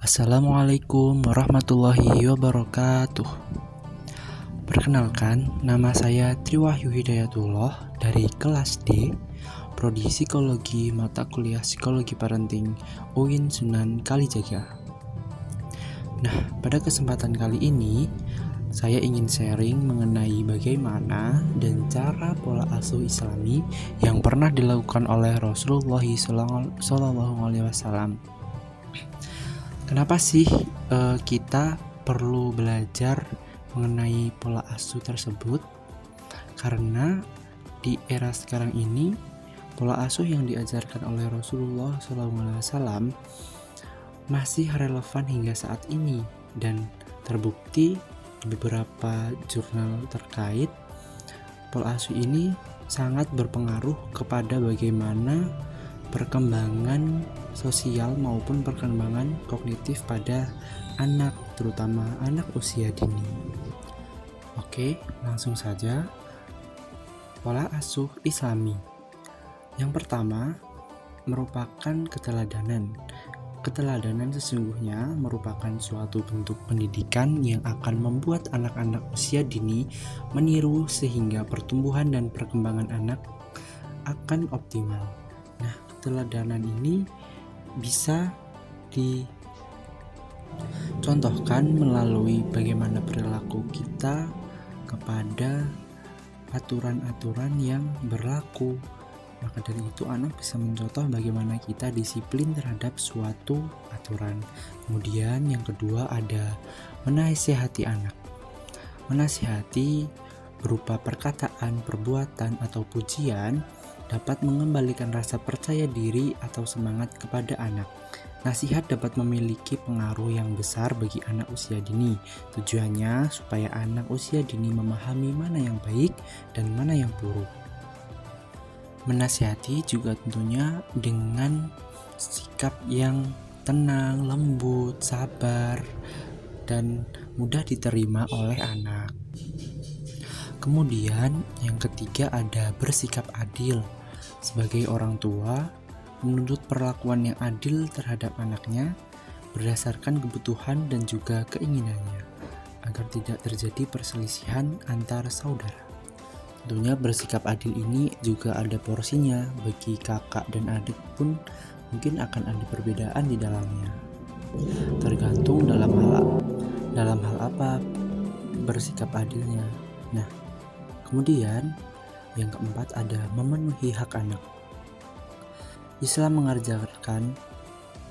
Assalamualaikum warahmatullahi wabarakatuh. Perkenalkan, nama saya Triwahyu Hidayatullah dari kelas D, Prodi Psikologi Mata Kuliah Psikologi Parenting UIN Sunan Kalijaga. Nah, pada kesempatan kali ini saya ingin sharing mengenai bagaimana dan cara pola asuh Islami yang pernah dilakukan oleh Rasulullah SAW. Kenapa sih kita perlu belajar mengenai pola asuh tersebut? Karena di era sekarang ini pola asuh yang diajarkan oleh Rasulullah SAW masih relevan hingga saat ini dan terbukti di beberapa jurnal terkait pola asuh ini sangat berpengaruh kepada bagaimana perkembangan sosial maupun perkembangan kognitif pada anak, terutama anak usia dini. Oke, langsung saja. Pola asuh Islami. Yang pertama merupakan keteladanan. Keteladanan sesungguhnya merupakan suatu bentuk pendidikan yang akan membuat anak-anak usia dini meniru sehingga pertumbuhan dan perkembangan anak akan optimal. Nah, keteladanan ini bisa dicontohkan melalui bagaimana perilaku kita kepada aturan-aturan yang berlaku. Maka dari itu anak bisa mencontoh bagaimana kita disiplin terhadap suatu aturan. Kemudian yang kedua ada menasihati anak. Menasihati berupa perkataan, perbuatan, atau pujian dapat mengembalikan rasa percaya diri atau semangat kepada anak. Nasihat dapat memiliki pengaruh yang besar bagi anak usia dini. Tujuannya supaya anak usia dini memahami mana yang baik dan mana yang buruk. Menasihati juga tentunya dengan sikap yang tenang, lembut, sabar, dan mudah diterima oleh anak. Kemudian yang ketiga ada bersikap adil. Sebagai orang tua, menuntut perlakuan yang adil terhadap anaknya berdasarkan kebutuhan dan juga keinginannya, agar tidak terjadi perselisihan antar saudara. Tentunya bersikap adil ini juga ada porsinya, bagi kakak dan adik pun mungkin akan ada perbedaan di dalamnya. Tergantung dalam hal apa bersikap adilnya. Nah, kemudian yang keempat ada memenuhi hak anak. Islam mengajarkan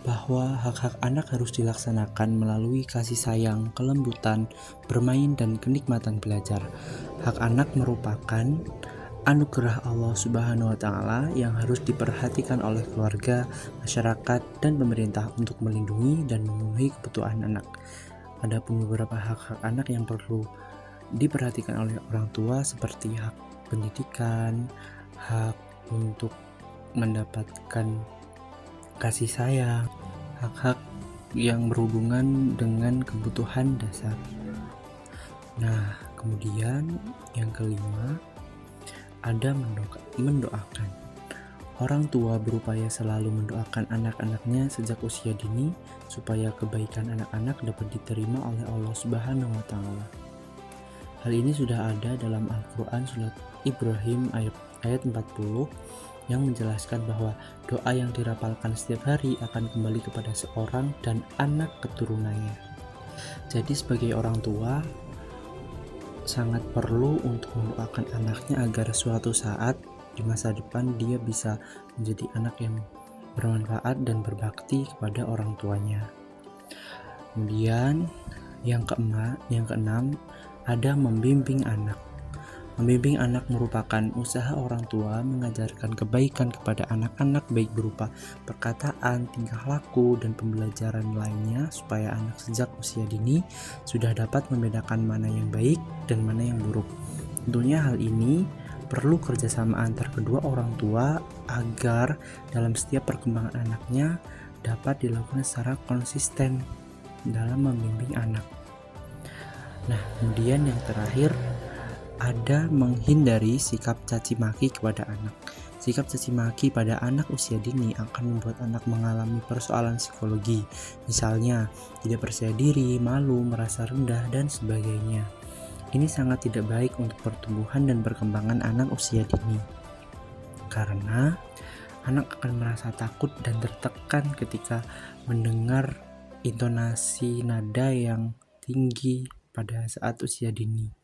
bahwa hak-hak anak harus dilaksanakan melalui kasih sayang, kelembutan, bermain, dan kenikmatan belajar. Hak anak merupakan anugerah Allah Subhanahu wa Ta'ala yang harus diperhatikan oleh keluarga, masyarakat, dan pemerintah untuk melindungi dan memenuhi kebutuhan anak. Ada pun beberapa hak-hak anak yang perlu diperhatikan oleh orang tua seperti hak pendidikan, hak untuk mendapatkan kasih sayang, hak-hak yang berhubungan dengan kebutuhan dasar. Nah, kemudian yang kelima ada mendoakan. Orang tua berupaya selalu mendoakan anak-anaknya sejak usia dini supaya kebaikan anak-anak dapat diterima oleh Allah Subhanahu wa Ta'ala. Hal ini sudah ada dalam Al-Quran surat Ibrahim ayat 40 yang menjelaskan bahwa doa yang dirapalkan setiap hari akan kembali kepada seorang dan anak keturunannya. Jadi sebagai orang tua sangat perlu untuk mendoakan anaknya agar suatu saat di masa depan dia bisa menjadi anak yang bermanfaat dan berbakti kepada orang tuanya. Kemudian yang keenam ada membimbing anak. Membimbing anak merupakan usaha orang tua mengajarkan kebaikan kepada anak-anak baik berupa perkataan, tingkah laku, dan pembelajaran lainnya supaya anak sejak usia dini sudah dapat membedakan mana yang baik dan mana yang buruk. Tentunya hal ini perlu kerjasama antar kedua orang tua agar dalam setiap perkembangan anaknya dapat dilakukan secara konsisten dalam membimbing anak. Nah, kemudian yang terakhir ada menghindari sikap caci maki kepada anak. Sikap caci maki pada anak usia dini akan membuat anak mengalami persoalan psikologi, misalnya tidak percaya diri, malu, merasa rendah, dan sebagainya. Ini sangat tidak baik untuk pertumbuhan dan perkembangan anak usia dini, karena anak akan merasa takut dan tertekan ketika mendengar intonasi nada yang tinggi pada saat usia dini.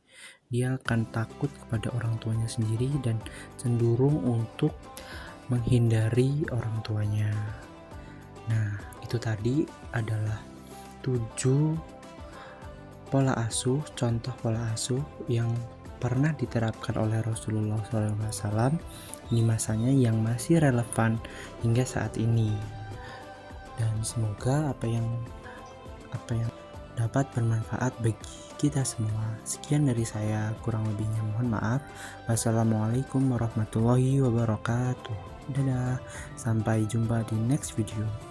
Dia akan takut kepada orang tuanya sendiri dan cenderung untuk menghindari orang tuanya. Nah, itu tadi adalah 7 pola asuh, contoh pola asuh yang pernah diterapkan oleh Rasulullah SAW di masanya yang masih relevan hingga saat ini. Dan semoga apa yang dapat bermanfaat bagi kita semua. Sekian dari saya, kurang lebihnya mohon maaf. Wassalamualaikum warahmatullahi wabarakatuh. Dadah, sampai jumpa di next video.